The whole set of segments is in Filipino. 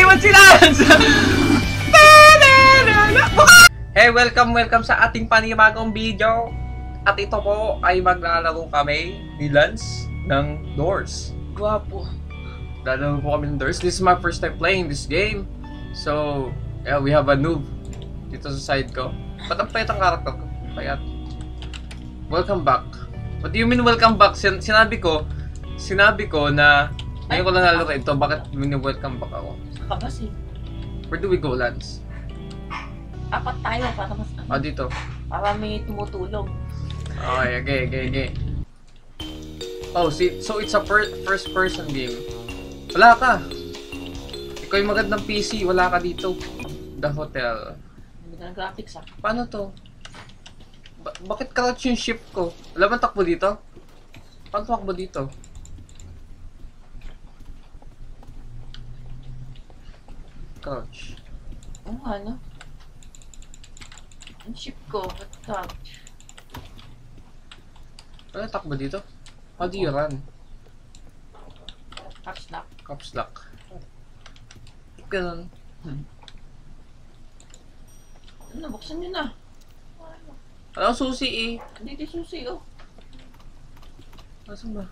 Ewan si Lance! Hey, welcome sa ating panibagong video. At ito po ay maglalaro kami ni Lance ng Doors. Guwapo. Lalaro po kami ng Doors. This is my first time playing this game. So, yeah, we have a noob dito sa side ko. Ba't ang payat ang karakter ko? Payat. Welcome back. What do you mean welcome back? Sinabi ko na ngayon ko lang nalaro ito. Bakit welcome back ako? Saka ba si? Where do we go, Lance? Apat tayo para mas Ah, dito. para may tumutulong. Okay. Oh, see, so it's a first person game. Wala ka. Ikaw yung magandang PC, wala ka dito. The hotel. Hindi ka ng graphics ah. Paano to? Bakit crouch yung ship ko? Wala bang takbo dito? Paano takbo dito? Crouch. Oo nga no? Ang ship ko, what couch? Wala takbo dito? How do you run? Caps lock. Caps lock. Ganun. Ano, buksan nyo na. Wala akong susi eh. Hindi di susi oh. Nasaan ba?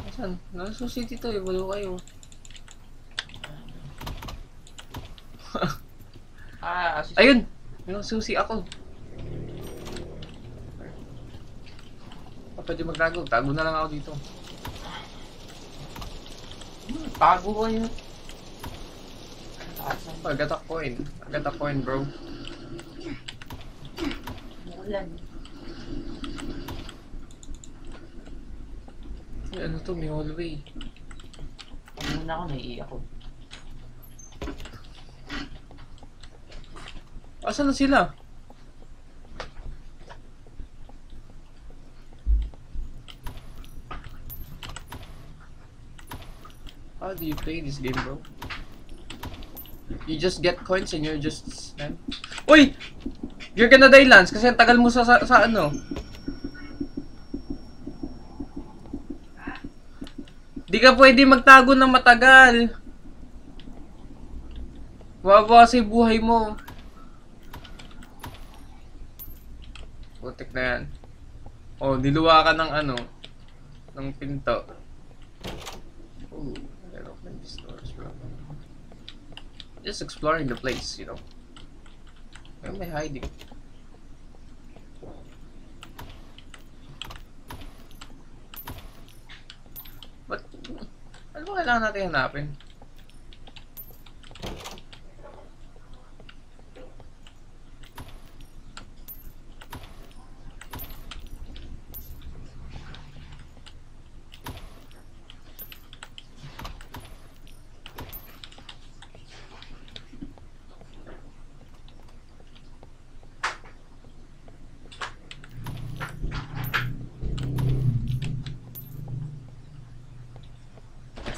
Nasaan? Wala susi dito eh. Wala kayo. Ayun! May susi ako. Pwede magtago. Tago na lang ako dito. Tago ko yun. I got a coin, bro. Mulan. Ay, ano to? May hallway. Muna ako, naiiyak ko. Asan na sila? How do you play this game, bro? You just get coins and you're just stand. Uy! You're gonna die, Lance, kasi ang tagal mo sa ano. Di ka pwede magtago ng matagal. Mababawas yung buhay mo. Putik na yan. Oh, niluwa ka ng ano, ng pinto. Ooh, I don't open these doors, bro. Just exploring the place, you know. Where am I hiding? But, ano ba kailangan natin hanapin?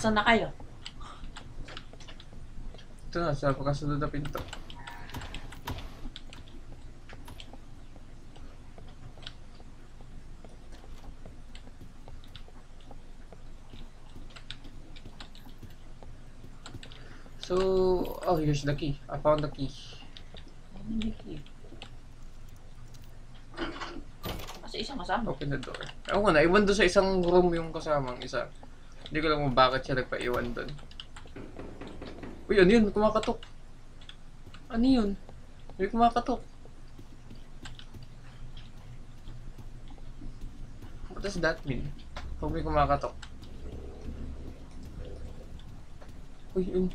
Saan na kayo? Ito na, sa pagkasunod na pinto. So, oh, here's the key. I found the key. Hindi key. Kasi isang kasama. Open the door. Ewan ko na, iwan doon sa isang room yung kasamang isa. Hindi ko lang kung bakit siya nagpa-iwan doon. Uy, ano yun? Kumakatok. Ano yun? May kumakatok. What does that mean? Kung may kumakatok. Uy, yun.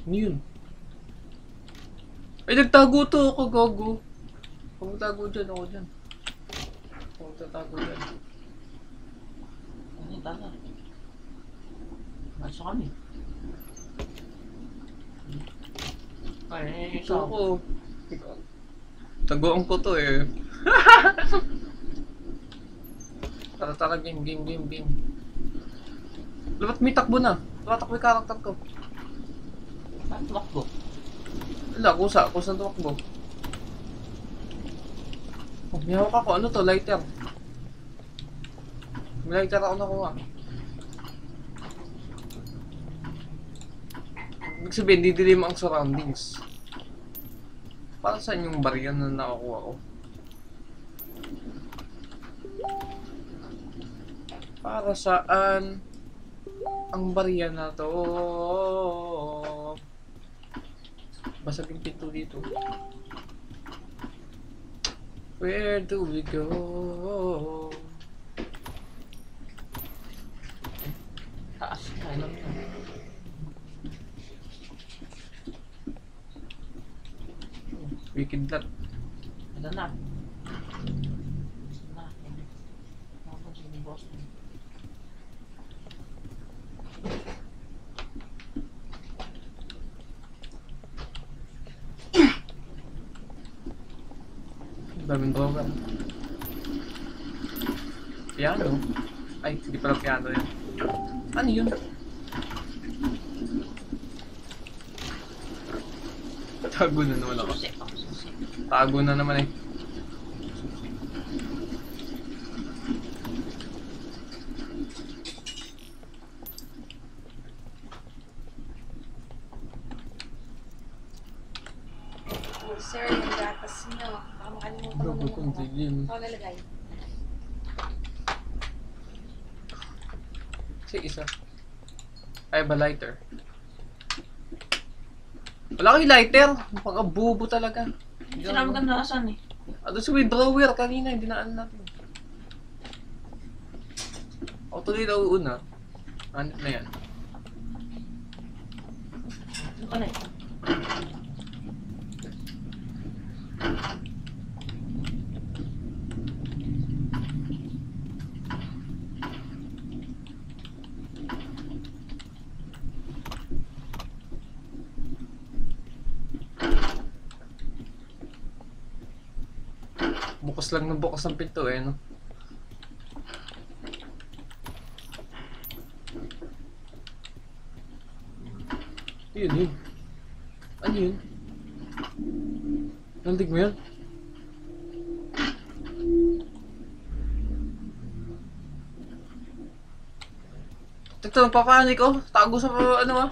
Ano yun? Ay, nagtago to ako, gago. Kung magtago dyan, ako dyan. Kung magtatago dyan. Ano yung taga? Masok kami. Ay, Ito ako. Taguan ko to eh. Tara, game. Labat may takbo na. Tumatakbo yung karakter ko. saan tumakbo? Wala, kusa tumakbo. Oh, may hawak ako. Ano to? Lighter. May lighter ako nakuha. Ibig sabihin, didilim ang surroundings. Para saan yung barya na nakakuha ko? Para saan ang barya na to? Basag yung pinto dito. Where do we go? Taas. Kaya lang yun. Wicked Lot. Ito na. Na. Nakapansin yung boss mo. Daming droga. Piano? Ay, hindi pala piano yun. Ano yun? Tago na naman ako. Susi. Ako susi. Tago na naman eh. Sir, yung gatas niyo. Baka makalimutan mo Gago kong naman. tigil. Ito lalagay. Kasi isa. Ay ba lighter? Wala kang lighter. Napaka-bubo talaga. Sinabi ka na asan eh. Doon sa may drawer kanina, hindi naan natin. Ako tuloy na uuna. Ano na yan? Ano ka na eh? Bukas lang ng bukas ng pinto eh, no? Yun, yun. Ano yun? Nandig mo yan? Ito, nagpapanik oh. Tago sa ano ah.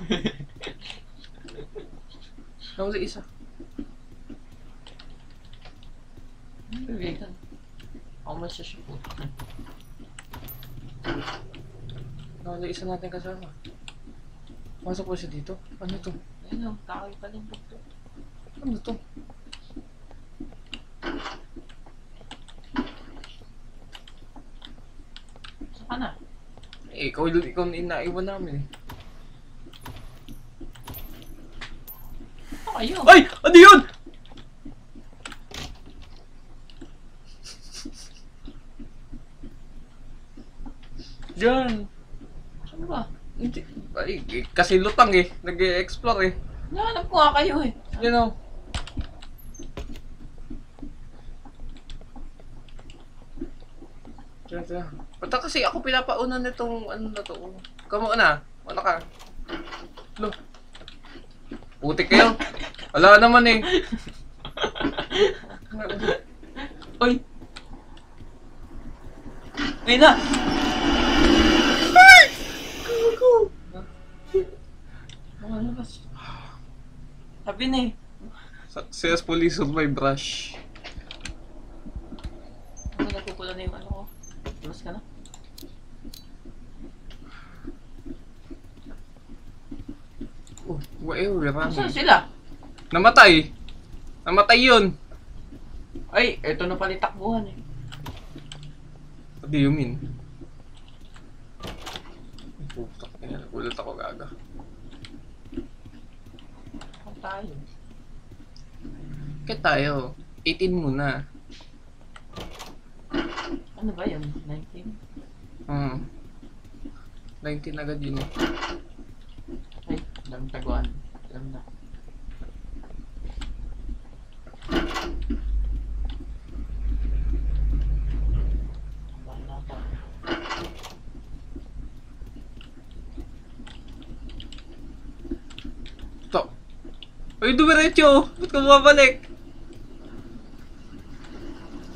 Nawala isa. Bibigay ka. Ako masyasya po. Nawala isa natin kasama. Pasok po siya dito. Ano to? Ayun o, kakoy pa din po. Ano to? Saan ka na? Eh, ikaw na inaiwan namin eh. Ano kayo? Ay! Ano yun? Diyan. Saan ba? Hindi. Ay, kasi lutang eh. Nag-explore eh. Nahanap ko nga kayo eh. You know. Diyan. Bata kasi ako pinapauna nitong ano na to. Kamo na. Wala ka. Lo. Putik kayo. Wala naman eh. Uy! Ayun na! Malabas. Sabi na eh. Successfully used my brush. Ano nagpupula na yung ano ko? Labas ka na? Oh, where Saan sila? Namatay. Namatay yun. Ay, eto na pala takbuhan eh. What do you mean? Putak na yan. Ulit ako gaga. Saan tayo? Kaya tayo. 18 muna. Ano ba yun? 19? 19 agad yun eh. Ay, daming taguan. Alam na. Wala pa. Ito. Ay, dumiretso! Ba't ka bumabalik?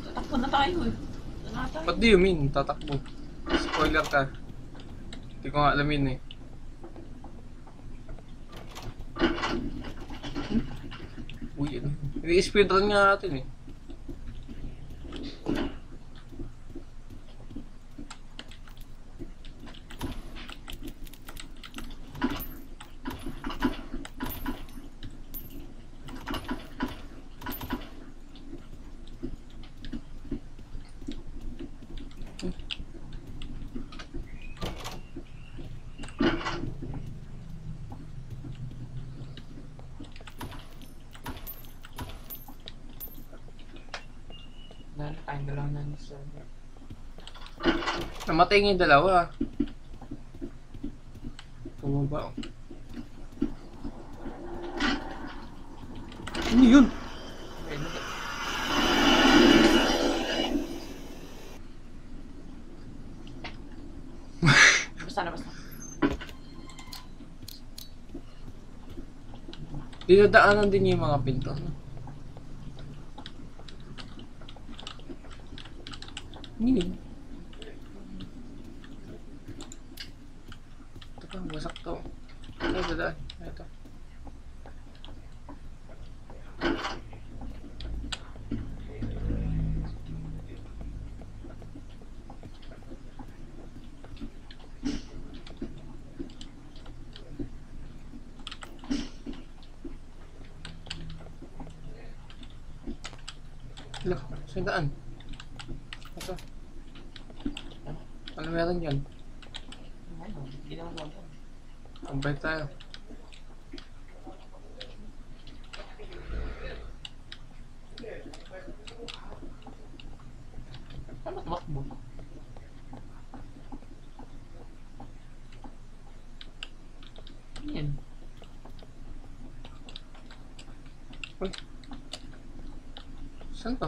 Tatakbo na tayo eh. Doon na tayo. What do you mean? Tatakbo. Spoiler ka. Hindi ko nga alam yun eh. Uy, ano? I-speedrun nga natin eh. Wala na tayong dalawa na nasa. Namatay nga yung dalawa. Bumaba oh. Ano yun? Basta na, basta. Dinadaanan din niya yung mga pinto. No? Hindi. Ito pa, wasak to. Ito, dadaan. Ito. Hala, saan daan? Ito. Ano meron yun? Ano? Hindi naman ako. Tambay tayo. Ano ba tumakbo? Ano yan? Uy. Saan to?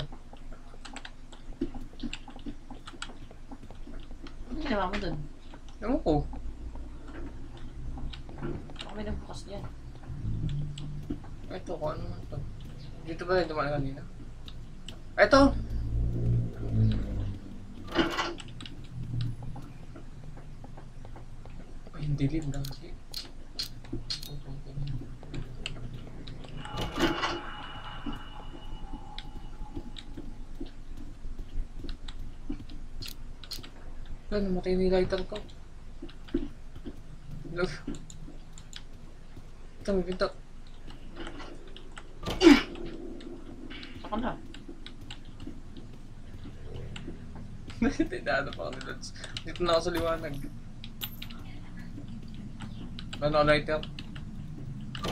Ano ginawa mo dun? Ewan ko. Baka may nagbukas dyan. Ito, kung ano man to. Dito ba tayo dumaan kanina? Ito! Ay, hindi dilim lang. Ano, namatay na yung lighter ko. Look. Ito, may pinto. Saka na. Tindahan pa ako ni Lods. Dito na ako sa liwanag. Ano, lighter?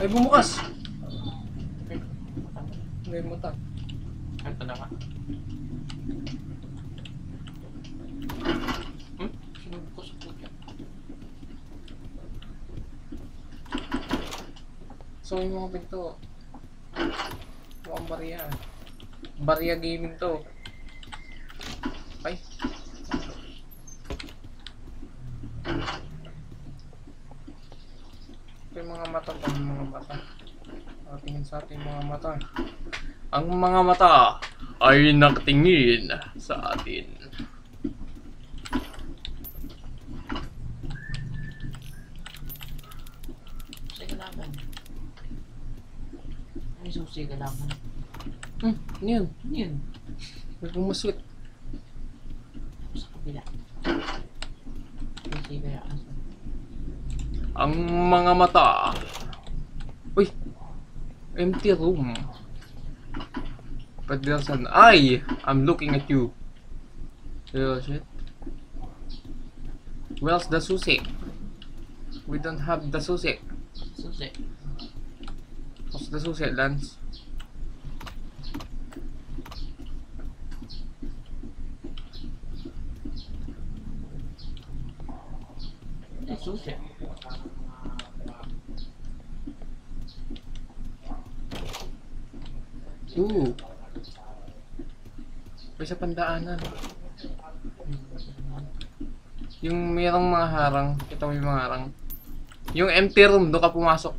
Ay, bumukas! May mata. Ito na ka. Sinubok ko sa puto. So, yung mga pinto. Mukhang barya. Barya gaming to. Ay. Ito yung mga mata pa. Yung mga mata. Nakatingin sa ating mga mata. Ang mga mata ay nakatingin sa atin. Susi ka laban. Ano yung susi ka laban? Ano yun? Ano yun? May pumuswit. Sa kabila. Susi kaya asa. Ang mga mata. Uy! Empty room. But there's an eye. I'm looking at you. Oh shit. Where's the sushi? We don't have the sushi. Susi. What's the sushi, Lance? Ano yung susi? Ooh. May sa pandaanan. Yung mayroong mga harang. Kita mo yung mga harang. Yung empty room, doon ka pumasok.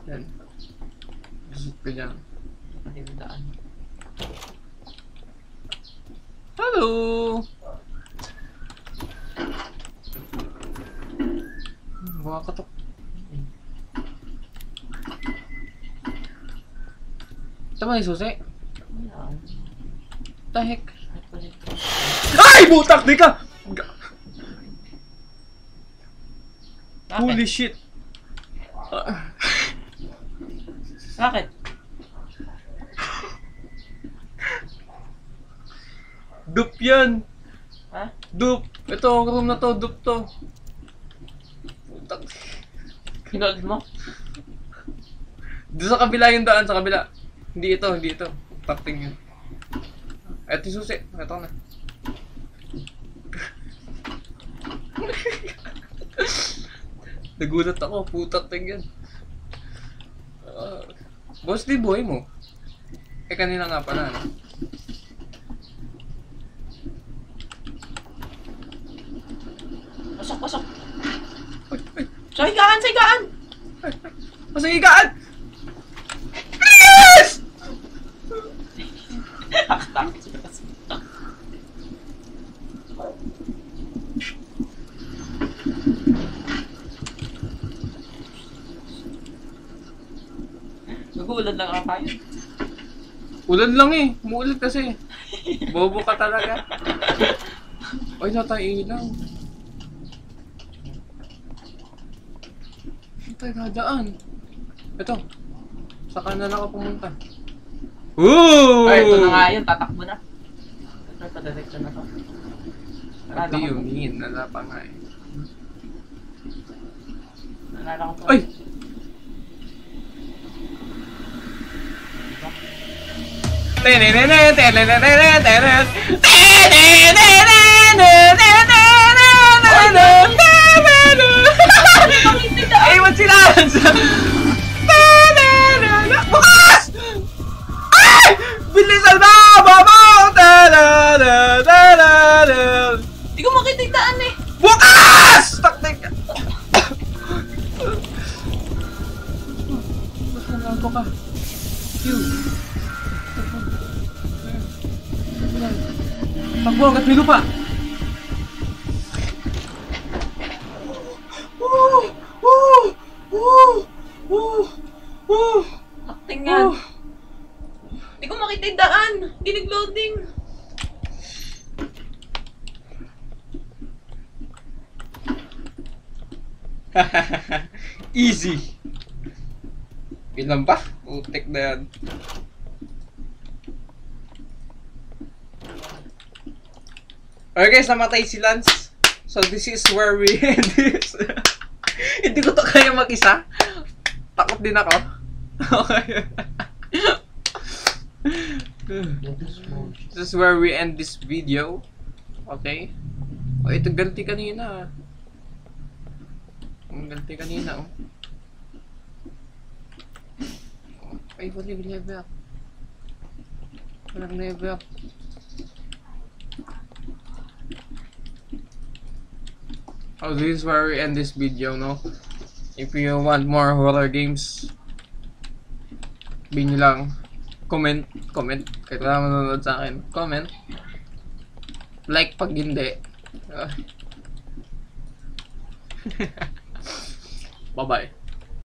Yan. Lusot ka dyan. Hindi ko daan. Hello! Baka katok. Tama yung susi? Ayan. The heck? Ay, palit ko. Ay! Butak! Di ka! Bakit? Holy shit! Bakit? Dupe yan! Ha? Dupe! Ito, room na to, dupe to. Butak. Pinold mo? Doon sa kabila yung daan, sa kabila. Hindi ito, hindi ito. Takting yun. Eto yung susi. Eto na. Nagulat ako. Putak ting yan. Boss, di buhay mo. Eh, kanina nga pala, ano? Pasok, pasok. Sa higaan, sa higaan! Masigaan! Please! Taktak. Nagulat lang ka tayo. Ulan lang eh. Umuulan kasi. Bobo ka talaga. Ay, natay ilaw. Saan tayo dadaan? Ito. Sa kanan ako pumunta. Ooh! Ay, ito na nga yun. Tatakbo na. Ito, pa-direction na to. What do you mean? Nala pa nga eh. Nalala ko to. Ay! Ay, what's sila? Bukas! Ay! Bilisan na! Babaw! Hindi ko makita yung daan eh. Bukas! Taktik! Ba't ka? Takbo hanggat may lupa! Acting yan. Hindi ko makita yung daan. Hindi nag-loading. Easy! Ilan ba? Utik na yan. Okay guys, namatay si Lance. So this is where we end this. Hindi ko to kaya mag-isa. Takot din ako. Okay. This is where we end this video. Okay. Oh, ito ganti kanina. Ang ganti kanina, oh. Ay, walang level. Walang level. Oh, this is where we end this video, no? If you want more horror games, sabihin nyo lang, comment, kahit wala manonood sa akin, comment, like pag hindi. Bye-bye.